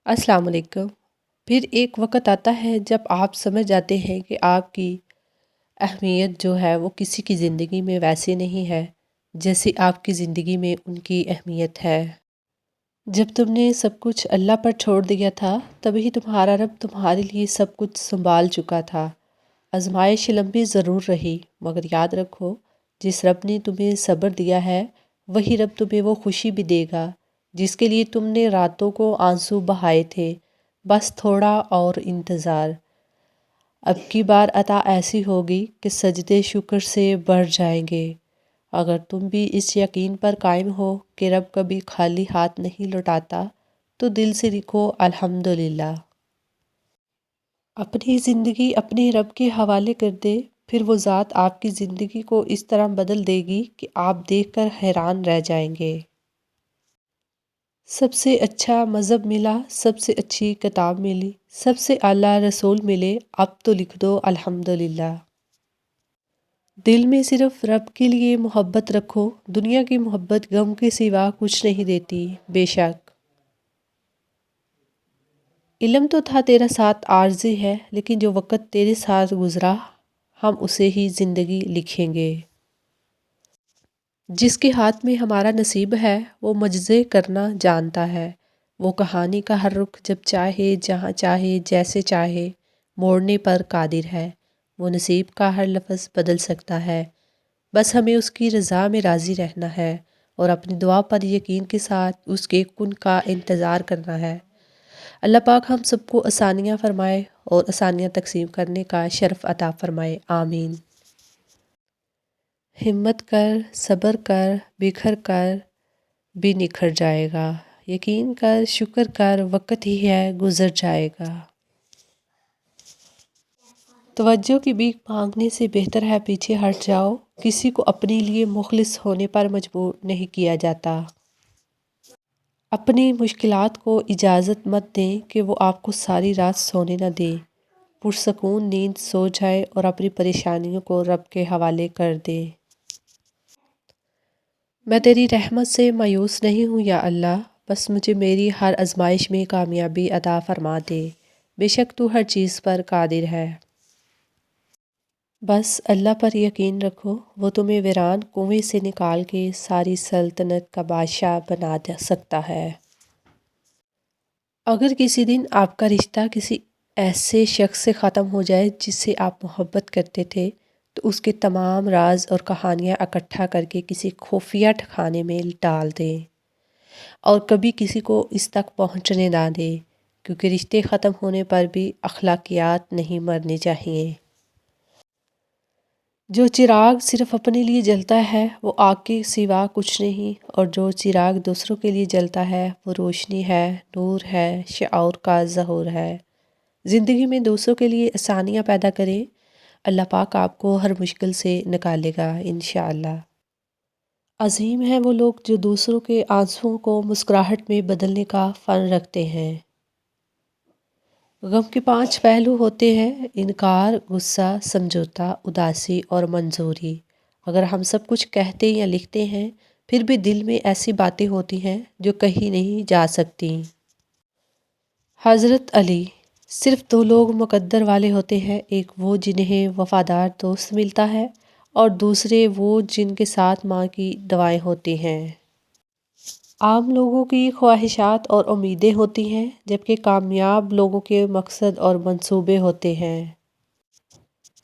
السلام علیکم۔ پھر ایک وقت آتا ہے جب آپ سمجھ جاتے ہیں کہ آپ کی اہمیت جو ہے وہ کسی کی زندگی میں ویسے نہیں ہے جیسے آپ کی زندگی میں ان کی اہمیت ہے۔ جب تم نے سب کچھ اللہ پر چھوڑ دیا تھا تبھی تمہارا رب تمہارے لیے سب کچھ سنبھال چکا تھا۔ آزمائش لمبی ضرور رہی مگر یاد رکھو، جس رب نے تمہیں صبر دیا ہے وہی رب تمہیں وہ خوشی بھی دے گا جس کے لیے تم نے راتوں کو آنسو بہائے تھے۔ بس تھوڑا اور انتظار، اب کی بار عطا ایسی ہوگی کہ سجدے شکر سے بڑھ جائیں گے۔ اگر تم بھی اس یقین پر قائم ہو کہ رب کبھی خالی ہاتھ نہیں لوٹاتا تو دل سے لکھو الحمدللہ۔ اپنی زندگی اپنے رب کے حوالے کر دے، پھر وہ ذات آپ کی زندگی کو اس طرح بدل دے گی کہ آپ دیکھ کر حیران رہ جائیں گے۔ سب سے اچھا مذہب ملا، سب سے اچھی کتاب ملی، سب سے اعلیٰ رسول ملے، اب تو لکھ دو الحمدللہ۔ دل میں صرف رب کے لیے محبت رکھو، دنیا کی محبت غم کے سوا کچھ نہیں دیتی۔ بے شک علم تو تھا تیرا ساتھ عارضی ہے، لیکن جو وقت تیرے ساتھ گزرا ہم اسے ہی زندگی لکھیں گے۔ جس کے ہاتھ میں ہمارا نصیب ہے وہ معجزے کرنا جانتا ہے، وہ کہانی کا ہر رخ جب چاہے جہاں چاہے جیسے چاہے موڑنے پر قادر ہے، وہ نصیب کا ہر لفظ بدل سکتا ہے۔ بس ہمیں اس کی رضا میں راضی رہنا ہے اور اپنی دعا پر یقین کے ساتھ اس کے کن کا انتظار کرنا ہے۔ اللہ پاک ہم سب کو آسانیاں فرمائے اور آسانیاں تقسیم کرنے کا شرف عطا فرمائے، آمین۔ ہمت کر، صبر کر، بکھر کر بھی نکھر جائے گا، یقین کر، شکر کر، وقت ہی ہے گزر جائے گا۔ توجہ کی بھیک مانگنے سے بہتر ہے پیچھے ہٹ جاؤ، کسی کو اپنے لیے مخلص ہونے پر مجبور نہیں کیا جاتا۔ اپنی مشکلات کو اجازت مت دیں کہ وہ آپ کو ساری رات سونے نہ دیں۔ پرسکون نیند سو جائے اور اپنی پریشانیوں کو رب کے حوالے کر دیں۔ میں تیری رحمت سے مایوس نہیں ہوں یا اللہ، بس مجھے میری ہر آزمائش میں کامیابی عطا فرما دے، بے شک تو ہر چیز پر قادر ہے۔ بس اللہ پر یقین رکھو، وہ تمہیں ویران کنویں سے نکال کے ساری سلطنت کا بادشاہ بنا سکتا ہے۔ اگر کسی دن آپ کا رشتہ کسی ایسے شخص سے ختم ہو جائے جس سے آپ محبت کرتے تھے تو اس کے تمام راز اور کہانیاں اکٹھا کر کے کسی خفیہ ٹھکانے میں ڈال دیں اور کبھی کسی کو اس تک پہنچنے نہ دیں، کیونکہ رشتے ختم ہونے پر بھی اخلاقیات نہیں مرنی چاہیے۔ جو چراغ صرف اپنے لیے جلتا ہے وہ آگ کے سوا کچھ نہیں، اور جو چراغ دوسروں کے لیے جلتا ہے وہ روشنی ہے، نور ہے، شعور کا ظہور ہے۔ زندگی میں دوسروں کے لیے آسانیاں پیدا کریں، اللہ پاک آپ کو ہر مشکل سے نکالے گا انشاءاللہ۔ عظیم ہیں وہ لوگ جو دوسروں کے آنسوؤں کو مسکراہٹ میں بدلنے کا فن رکھتے ہیں۔ غم کے 5 پہلو ہوتے ہیں: انکار، غصہ، سمجھوتا، اداسی اور منظوری۔ اگر ہم سب کچھ کہتے یا لکھتے ہیں پھر بھی دل میں ایسی باتیں ہوتی ہیں جو کہیں نہیں جا سکتی۔ حضرت علی: صرف 2 لوگ مقدر والے ہوتے ہیں، ایک وہ جنہیں وفادار دوست ملتا ہے اور دوسرے وہ جن کے ساتھ ماں کی دعائیں ہوتی ہیں۔ عام لوگوں کی خواہشات اور امیدیں ہوتی ہیں جبکہ کامیاب لوگوں کے مقصد اور منصوبے ہوتے ہیں۔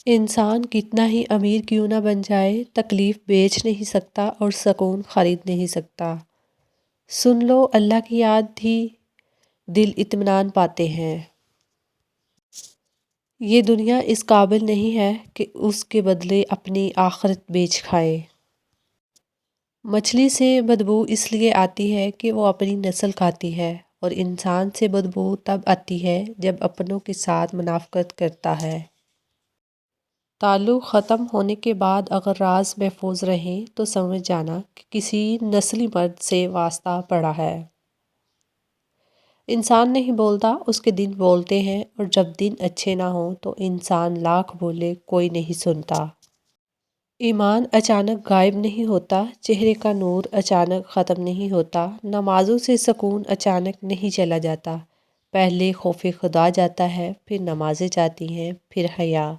انسان کتنا ہی امیر کیوں نہ بن جائے، تکلیف بیچ نہیں سکتا اور سکون خرید نہیں سکتا۔ سن لو، اللہ کی یاد ہی دل اطمینان پاتے ہیں۔ یہ دنیا اس قابل نہیں ہے کہ اس کے بدلے اپنی آخرت بیچ کھائے۔ مچھلی سے بدبو اس لیے آتی ہے کہ وہ اپنی نسل کھاتی ہے، اور انسان سے بدبو تب آتی ہے جب اپنوں کے ساتھ منافقت کرتا ہے۔ تعلق ختم ہونے کے بعد اگر راز محفوظ رہیں تو سمجھ جانا کہ کسی نسلی مرد سے واسطہ پڑا ہے۔ انسان نہیں بولتا، اس کے دن بولتے ہیں، اور جب دن اچھے نہ ہوں تو انسان لاکھ بولے کوئی نہیں سنتا۔ ایمان اچانک غائب نہیں ہوتا، چہرے کا نور اچانک ختم نہیں ہوتا، نمازوں سے سکون اچانک نہیں چلا جاتا، پہلے خوف خدا جاتا ہے، پھر نمازیں جاتی ہیں، پھر حیا،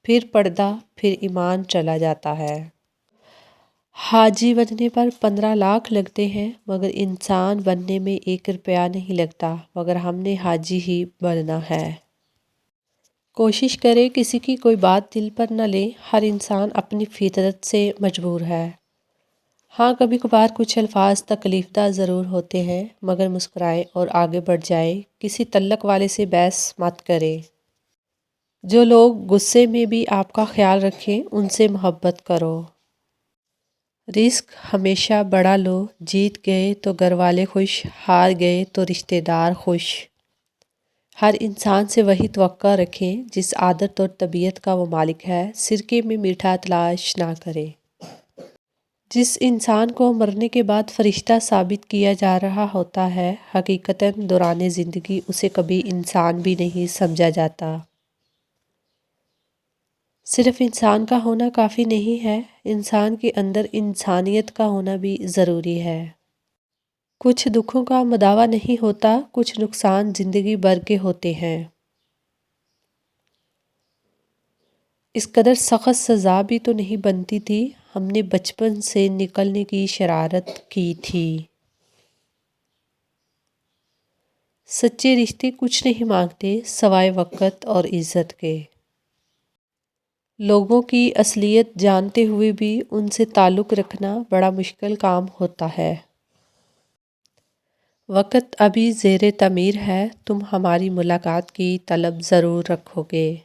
پھر پردہ، پھر ایمان چلا جاتا ہے۔ حاجی بننے پر 15 لاکھ لگتے ہیں، مگر انسان بننے میں 1 روپیہ نہیں لگتا، مگر ہم نے حاجی ہی بننا ہے۔ کوشش کرے کسی کی کوئی بات دل پر نہ لے، ہر انسان اپنی فطرت سے مجبور ہے۔ ہاں، کبھی کبھار کچھ الفاظ تکلیف دہ ضرور ہوتے ہیں، مگر مسکرائے اور آگے بڑھ جائے، کسی تعلق والے سے بحث مت کرے۔ جو لوگ غصے میں بھی آپ کا خیال رکھیں، ان سے محبت کرو۔ رزق ہمیشہ بڑا لو، جیت گئے تو گھر والے خوش، ہار گئے تو رشتہ دار خوش۔ ہر انسان سے وہی توقع رکھیں جس عادت اور طبیعت کا وہ مالک ہے، سرکے میں میٹھا تلاش نہ کرے۔ جس انسان کو مرنے کے بعد فرشتہ ثابت کیا جا رہا ہوتا ہے، حقیقتاً دوران زندگی اسے کبھی انسان بھی نہیں سمجھا جاتا۔ صرف انسان کا ہونا کافی نہیں ہے، انسان کے اندر انسانیت کا ہونا بھی ضروری ہے۔ کچھ دکھوں کا مداوع نہیں ہوتا، کچھ نقصان زندگی بھر کے ہوتے ہیں۔ اس قدر سخت سزا بھی تو نہیں بنتی تھی، ہم نے بچپن سے نکلنے کی شرارت کی تھی۔ سچے رشتے کچھ نہیں مانگتے سوائے وقت اور عزت کے۔ لوگوں کی اصلیت جانتے ہوئے بھی ان سے تعلق رکھنا بڑا مشکل کام ہوتا ہے۔ وقت ابھی زیر تعمیر ہے، تم ہماری ملاقات کی طلب ضرور رکھو گے۔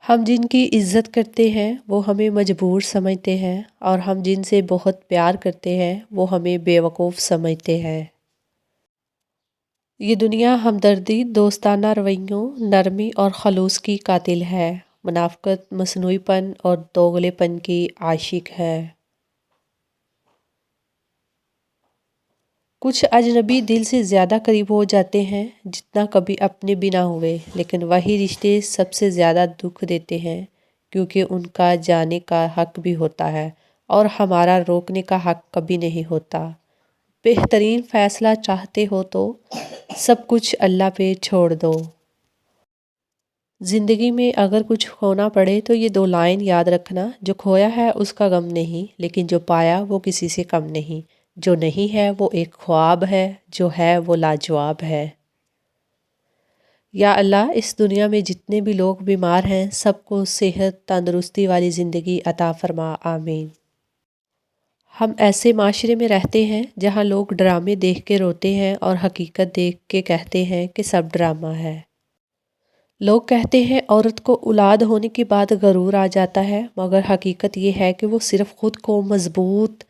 ہم جن کی عزت کرتے ہیں وہ ہمیں مجبور سمجھتے ہیں، اور ہم جن سے بہت پیار کرتے ہیں وہ ہمیں بے وقوف سمجھتے ہیں۔ یہ دنیا ہمدردی، دوستانہ رویوں، نرمی اور خلوص کی قاتل ہے، منافقت، مصنوعی پن اور دوغلے پن کی عاشق ہے۔ کچھ اجنبی دل سے زیادہ قریب ہو جاتے ہیں جتنا کبھی اپنے بھی نہ ہوئے، لیکن وہی رشتے سب سے زیادہ دکھ دیتے ہیں، کیونکہ ان کا جانے کا حق بھی ہوتا ہے اور ہمارا روکنے کا حق کبھی نہیں ہوتا۔ بہترین فیصلہ چاہتے ہو تو سب کچھ اللہ پہ چھوڑ دو۔ زندگی میں اگر کچھ کھونا پڑے تو یہ 2 لائن یاد رکھنا، جو کھویا ہے اس کا غم نہیں، لیکن جو پایا وہ کسی سے کم نہیں۔ جو نہیں ہے وہ ایک خواب ہے، جو ہے وہ لاجواب ہے۔ یا اللہ، اس دنیا میں جتنے بھی لوگ بیمار ہیں سب کو صحت تندرستی والی زندگی عطا فرما، آمین۔ ہم ایسے معاشرے میں رہتے ہیں جہاں لوگ ڈرامے دیکھ کے روتے ہیں اور حقیقت دیکھ کے کہتے ہیں کہ سب ڈرامہ ہے۔ لوگ کہتے ہیں عورت کو اولاد ہونے کے بعد غرور آ جاتا ہے، مگر حقیقت یہ ہے کہ وہ صرف خود کو مضبوط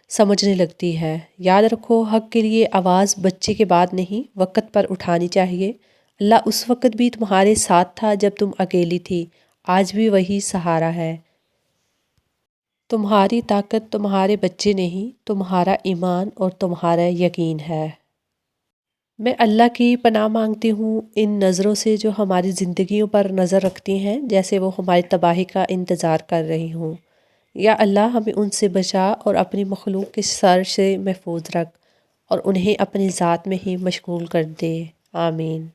سمجھنے لگتی ہے۔ یاد رکھو، حق کے لیے آواز بچے کے بعد نہیں، وقت پر اٹھانی چاہیے۔ اللہ اس وقت بھی تمہارے ساتھ تھا جب تم اکیلی تھی، آج بھی وہی سہارا ہے۔ تمہاری طاقت تمہارے بچے نہیں، تمہارا ایمان اور تمہارا یقین ہے۔ میں اللہ کی پناہ مانگتی ہوں ان نظروں سے جو ہماری زندگیوں پر نظر رکھتی ہیں جیسے وہ ہماری تباہی کا انتظار کر رہی ہوں۔ یا اللہ، ہمیں ان سے بچا اور اپنی مخلوق کے شر سے محفوظ رکھ، اور انہیں اپنی ذات میں ہی مشغول کر دے، آمین۔